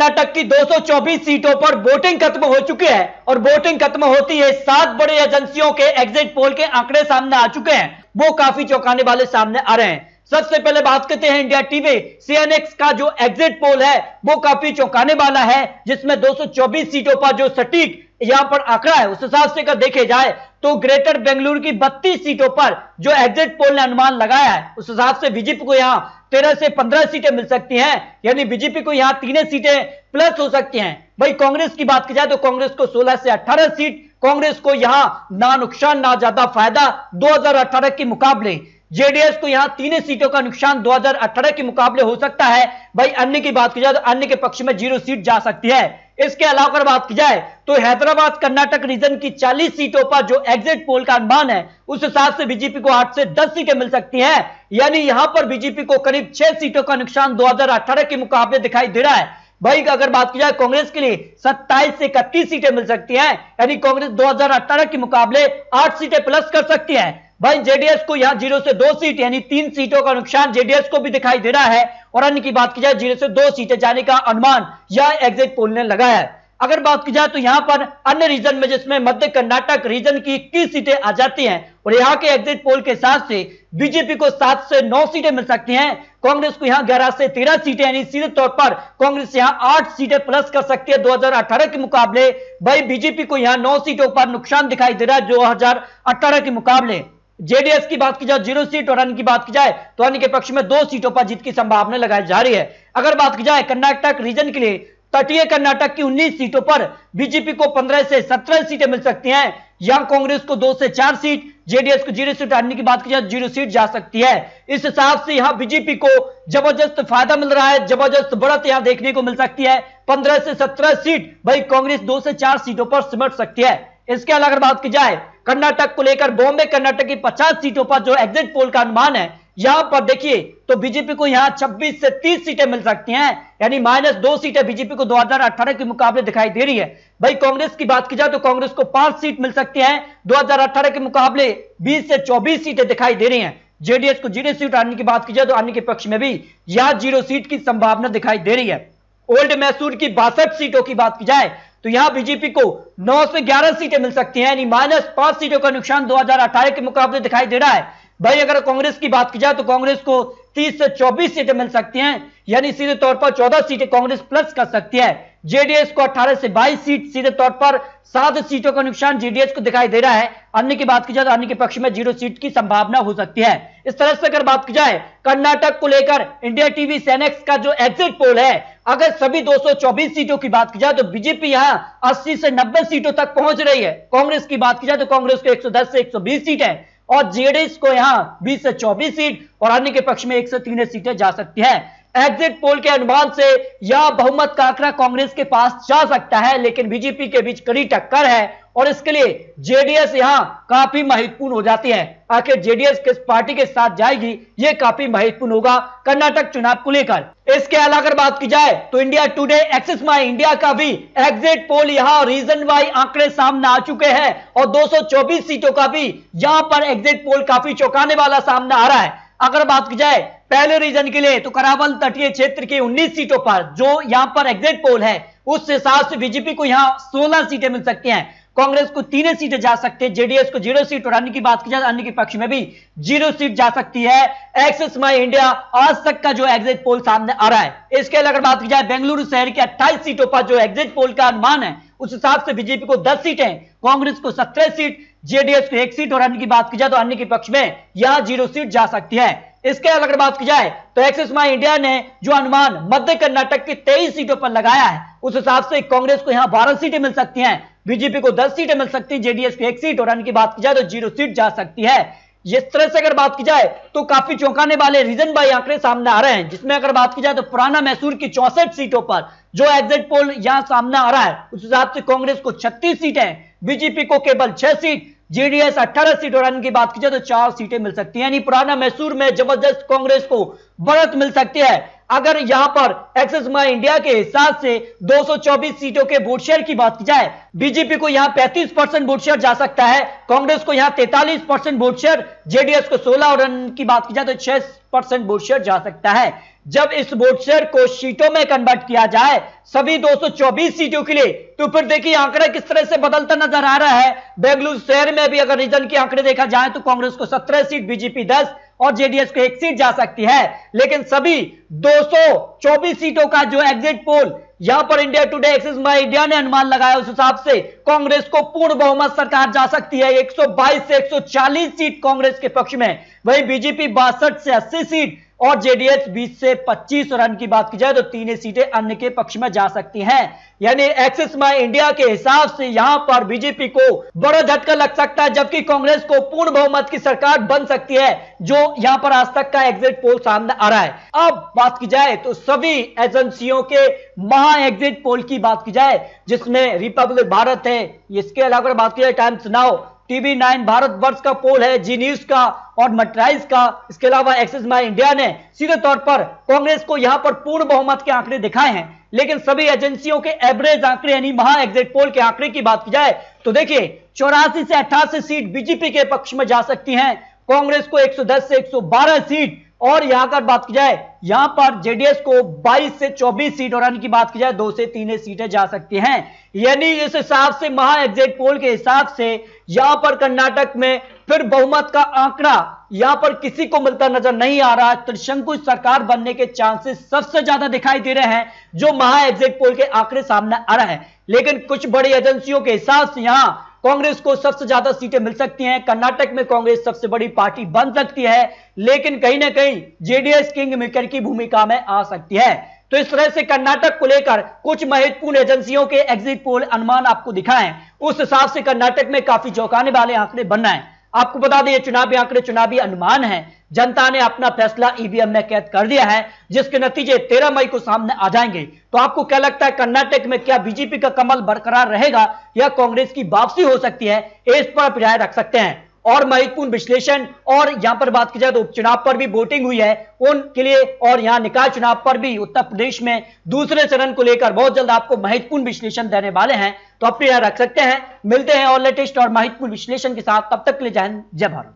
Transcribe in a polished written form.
कर्नाटक की 224 सीटों पर वोटिंग खत्म हो चुकी है और वोटिंग खत्म होती है 7 बड़े एजेंसियों के एग्जिट पोल के आंकड़े सामने आ चुके हैं, वो काफी चौंकाने वाले सामने आ रहे हैं। सबसे पहले बात करते हैं इंडिया टीवी सीएनएक्स का जो एग्जिट पोल है वो काफी चौंकाने वाला है, जिसमें 224 सीटों पर जो सटीक यहां पर आंकड़ा है उस हिसाब से अगर देखे जाए तो ग्रेटर बेंगलुरु की 32 सीटों पर जो एग्जिट पोल ने अनुमान लगाया है उस हिसाब से बीजेपी को यहां 13 से 15 सीटें मिल सकती हैं, यानी बीजेपी को यहां 3 सीटें प्लस हो सकती हैं। भाई कांग्रेस की बात की जाए तो कांग्रेस को 16 से 18 सीट, कांग्रेस को यहां ना नुकसान ना ज्यादा फायदा 2018 के मुकाबले। जेडीएस को यहां 3 सीटों का नुकसान 2018 के मुकाबले हो सकता है। भाई अन्य की बात की जाए तो अन्य के पक्ष में 0 सीट जा सकती है। इसके अलावा अगर बात की जाए तो हैदराबाद कर्नाटक रीजन की 40 सीटों पर जो एग्जिट पोल का अनुमान है उस हिसाब से बीजेपी को 8 से 10 सीटें मिल सकती हैं, यानी यहां पर बीजेपी को करीब 6 सीटों का नुकसान 2018 के मुकाबले दिखाई दे रहा है। भाई अगर बात की जाए कांग्रेस के लिए 27 से 31 सीटें मिल सकती हैं, यानी कांग्रेस 2018 के मुकाबले 8 सीटें प्लस कर सकती है। भाई जेडीएस को यहां 0 से 2 सीट यानी 3 सीटों का नुकसान जेडीएस को भी दिखाई दे रहा है और अन्य की बात की जाए 0 से 2 सीटें जाने का अनुमान यह एग्जिट पोल ने लगाया है। अगर बात की जाए तो यहां पर अन्य रीजन में जिसमें मध्य कर्नाटक रीजन की 21 सीटें आ जाती हैं और यहां के एग्जिट पोल के हिसाब से बीजेपी को 7 से 9 सीटें मिल सकती हैं, कांग्रेस को यहां 11 से 13 सीटें, यानी सीधे तौर पर कांग्रेस यहां 8 सीटें प्लस कर सकती है 2018 के मुकाबले। भाई बीजेपी को यहां 9 सीटों पर नुकसान दिखाई दे रहा है 2018 के मुकाबले। जेडीएस की बात की जाए 0 सीट और अन्य की बात की जाए तो अन्य के पक्ष में 2 सीटों पर जीत की संभावना लगाई जा रही है। अगर बात की जाए कर्नाटक रीजन के लिए तटीय कर्नाटक की 19 सीटों पर बीजेपी को 15 से 17 सीटें मिल सकती हैं, यहां कांग्रेस को 2 से 4 सीट, जेडीएस को 0 सीट, अन्य की बात की जाए 0 सीट जा सकती है। इस हिसाब से यहां बीजेपी को जबरदस्त फायदा मिल रहा है, जबरदस्त बढ़त यहां देखने को मिल सकती है। 15 से 17 सीट भाई कांग्रेस 2 से 4 सीटों पर सिमट सकती है। इसके अलावा अगर बात की जाए कर्नाटक को लेकर बॉम्बे कर्नाटक की 50 सीटों पर जो एग्जिट पोल का अनुमान है यहां पर देखिए तो बीजेपी को यहां 26 से 30 सीटें मिल सकती हैं, यानी -2 सीटें बीजेपी को 2018 के मुकाबले दिखाई दे रही है। भाई कांग्रेस की बात की जाए तो कांग्रेस को 5 सीट मिल सकती हैं 2018 के मुकाबले 20 से 24 सीटें दिखाई दे रही हैं। जेडीएस को 0 सीट, अन्य की बात की जाए तो अन्य के पक्ष में भी यहां 0 सीट की संभावना दिखाई दे रही है। ओल्ड मैसूर की 62 सीटों की बात की जाए तो यहां बीजेपी को 9 से 11 सीटें मिल सकती हैं, यानी -5 सीटों का नुकसान 2018 के मुकाबले दिखाई दे रहा है। भाई अगर कांग्रेस की बात की जाए तो कांग्रेस को 30 से 24 सीटें मिल सकती हैं, यानी सीधे तौर पर 14 सीटें कांग्रेस प्लस कर सकती है। जेडीएस को 18 से 22 सीट, सीधे तौर पर 7 सीटों का नुकसान जेडीएस को दिखाई दे रहा है। अन्य की बात की जाए तो अन्य के पक्ष में 0 सीट की संभावना हो सकती है। इस तरह से अगर बात की जाए कर्नाटक को लेकर इंडिया टीवी सीएनएक्स का जो एग्जिट पोल है, अगर सभी 224 सीटों की बात की जाए तो बीजेपी यहां 80 से 90 सीटों तक पहुंच रही है। कांग्रेस की बात की जाए तो कांग्रेस को 110 से 120 सीट है और जेडीएस को यहां 20 से 24 सीट और अन्य के पक्ष में 1 से 3 सीटें जा सकती है। एग्जिट पोल के अनुमान से यह बहुमत का आंकड़ा कांग्रेस के पास जा सकता है, लेकिन बीजेपी के बीच कड़ी टक्कर है और इसके लिए जेडीएस यहां काफी महत्वपूर्ण हो जाती है। आखिर जेडीएस किस पार्टी के साथ जाएगी यह काफी महत्वपूर्ण होगा कर्नाटक चुनाव को लेकर। इसके अलावा अगर बात की जाए तो इंडिया टुडे, एक्सिस माई इंडिया का भी एग्जिट पोल यहां रीजन वाइज आंकड़े सामने आ चुके हैं और 224 सीटों का भी यहां पर एग्जिट पोल काफी चौंकाने वाला सामने आ रहा है। अगर बात की जाए पहले रीजन के लिए तो करावल तटीय क्षेत्र की 19 सीटों पर जो यहां पर एग्जिट पोल है उस हिसाब से बीजेपी को यहां 16 सीटें मिल सकती हैं, कांग्रेस को 3 सीटें जा सकती है, जेडीएस को 0 सीट और अन्य की बात की जाए अन्य के पक्ष में भी 0 सीट जा सकती है। एक्सिस माई इंडिया आज तक का जो एग्जिट पोल सामने आ रहा है। इसके अलावा अगर बात की जाए बेंगलुरु शहर की 28 सीटों पर जो एग्जिट पोल का अनुमान है उस हिसाब से बीजेपी को 10 सीटें, कांग्रेस को 17 सीट, जेडीएस को 1 सीट और अन्य की बात की जाए तो अन्य के पक्ष में यहां 0 सीट जा सकती है। इसके अलावा अगर बात की जाए तो एक्सिस माई इंडिया ने जो अनुमान मध्य कर्नाटक की 23 सीटों पर लगाया है उस हिसाब से कांग्रेस को यहां 12 सीटें मिल सकती हैं, बीजेपी को 10 सीटें मिल सकती हैं, जेडीएस को 1 सीट और अन्य की बात की जाए तो 0 सीट जा सकती है। इस तरह से अगर बात की जाए तो काफी चौंकाने वाले रीजन बाई आंकड़े सामने आ रहे हैं, जिसमें अगर बात की जाए तो पुराना मैसूर की 64 सीटों पर जो एग्जिट पोल यहां सामने आ रहा है उस हिसाब से कांग्रेस को 36 सीटें, बीजेपी को केवल 6 सीट, जेडीएस 18 सीट और अन्य की बात की जाए तो 4 सीटें मिल सकती हैं। यानी पुराना मैसूर में जबरदस्त कांग्रेस को बढ़त मिल सकती है। अगर यहां पर एक्सिस माई इंडिया के हिसाब से 224 सीटों के वोट शेयर की बात की जाए, बीजेपी को यहां 35% वोट शेयर जा सकता है, कांग्रेस को यहां 43% वोट शेयर, जेडीएस को 16 और की बात की जाए तो 6% वोट शेयर जा सकता है। जब इस वोट शेयर को सीटों में कन्वर्ट किया जाए सभी 224 सीटों के लिए, तो फिर देखिए आंकड़ा किस तरह से बदलता नजर आ रहा है। बेंगलुरु शहर में भी अगर रीजन के आंकड़े देखा जाए तो कांग्रेस को 17 सीट, बीजेपी 10 और जेडीएस को 1 सीट जा सकती है। लेकिन सभी 224 सीटों का जो एग्जिट पोल यहां पर इंडिया टुडे, एक्सिस माई इंडिया ने अनुमान लगाया, उस हिसाब से कांग्रेस को पूर्ण बहुमत सरकार जा सकती है। 122 से 140 सीट कांग्रेस के पक्ष में, वहीं बीजेपी 62 से 80 सीट और जेडीएस 20 से 25 रन की बात की जाए तो 3 सीटें अन्य के पक्ष में जा सकती हैं। यानी एक्सिस माई इंडिया के हिसाब से यहां पर बीजेपी को बड़ा झटका लग सकता है, जबकि कांग्रेस को पूर्ण बहुमत की सरकार बन सकती है, जो यहां पर आज तक का एग्जिट पोल सामने आ रहा है। अब बात की जाए तो सभी एजेंसियों के महा एग्जिट पोल की बात की जाए, जिसमें रिपब्लिक भारत है, इसके अलावा बात की जाए टाइम्स नाउ, टीवी 9 भारतवर्ष का पोल है, जी न्यूज का और मट्राइज का, इसके अलावा एक्सिस माई इंडिया ने सीधे तौर पर कांग्रेस को यहां पर पूर्ण बहुमत के आंकड़े दिखाए हैं। लेकिन सभी एजेंसियों के एवरेज आंकड़े यानी महा एग्जिट पोल के आंकड़े की बात की जाए तो देखिए 84 से 88 सीट बीजेपी के पक्ष में जा सकती हैं, कांग्रेस को 110 से 112 सीट, और यहां पर बात की जाए यहां पर जेडीएस को 22 से 24 सीट और अन्य की बात की जाए 2 से 3 सीटें जा सकती हैं। यानी इस हिसाब से महा एग्जिट पोल के हिसाब से यहां पर कर्नाटक में फिर बहुमत का आंकड़ा यहां पर किसी को मिलता नजर नहीं आ रहा। त्रिशंकु सरकार बनने के चांसेस सबसे ज्यादा दिखाई दे रहे हैं जो महा एग्जिट पोल के आंकड़े सामने आ रहे हैं। लेकिन कुछ बड़ी एजेंसियों के हिसाब से यहां कांग्रेस को सबसे ज्यादा सीटें मिल सकती हैं, कर्नाटक में कांग्रेस सबसे बड़ी पार्टी बन सकती है, लेकिन कहीं ना कहीं जेडीएस किंग मेकर की भूमिका में आ सकती है। तो इस तरह से कर्नाटक को लेकर कुछ महत्वपूर्ण एजेंसियों के एग्जिट पोल अनुमान आपको दिखाएं, उस हिसाब से कर्नाटक में काफी चौंकाने वाले आंकड़े बन रहे हैं। आपको बता दें ये चुनावी आंकड़े चुनावी अनुमान है, जनता ने अपना फैसला ईवीएम में कैद कर दिया है, जिसके नतीजे 13 मई को सामने आ जाएंगे। तो आपको क्या लगता है कर्नाटक में क्या बीजेपी का कमल बरकरार रहेगा या कांग्रेस की वापसी हो सकती है? इस पर आप राय रख सकते हैं। और महत्वपूर्ण विश्लेषण और यहां पर बात की जाए तो उपचुनाव पर भी वोटिंग हुई है उनके लिए, और यहां निकाय चुनाव पर भी उत्तर प्रदेश में दूसरे चरण को लेकर बहुत जल्द आपको महत्वपूर्ण विश्लेषण देने वाले हैं। तो अपनी राय रख सकते हैं। मिलते हैं और लेटेस्ट और महत्वपूर्ण विश्लेषण के साथ, तब तक के लिए जय हिंद, जय भारत।